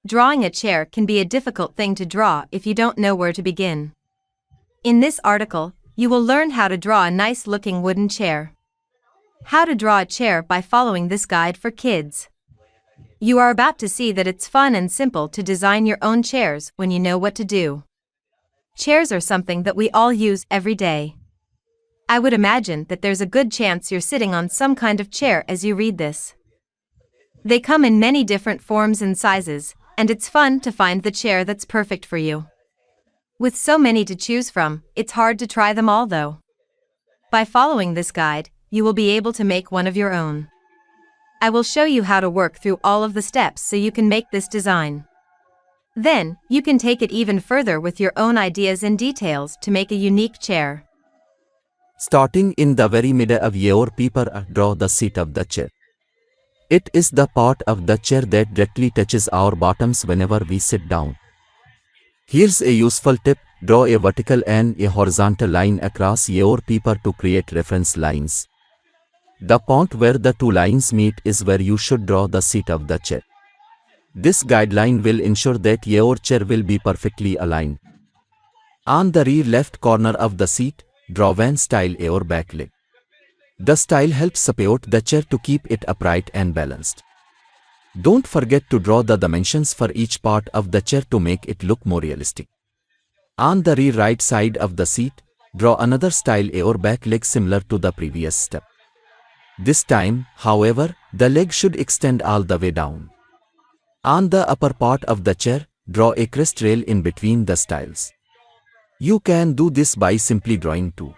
drawing a chair can be a difficult thing to draw if you don't know where to begin. In this article, you will learn how to draw a nice-looking wooden chair. How to draw a chair by following this guide for kids. You are about to see that it's fun and simple to design your own chairs when you know what to do. Chairs are something that we all use every day. I would imagine that there's a good chance you're sitting on some kind of chair as you read this. They come in many different forms and sizes, and it's fun to find the chair that's perfect for you. With so many to choose from, it's hard to try them all though. By following this guide, you will be able to make one of your own. I will show you how to work through all of the steps so you can make this design. Then, you can take it even further with your own ideas and details to make a unique chair. Starting in the very middle of your paper, draw the seat of the chair. It is the part of the chair that directly touches our bottoms whenever we sit down. Here's a useful tip: draw a vertical and a horizontal line across your paper to create reference lines. The point where the two lines meet is where you should draw the seat of the chair. This guideline will ensure that your chair will be perfectly aligned. On the rear left corner of the seat, draw van style your back leg. The style helps support the chair to keep it upright and balanced. Don't forget to draw the dimensions for each part of the chair to make it look more realistic. On the rear right side of the seat, draw another style your back leg similar to the previous step. This time, however, the leg should extend all the way down. On the upper part of the chair, draw a crest rail in between the styles. You can do this by simply drawing two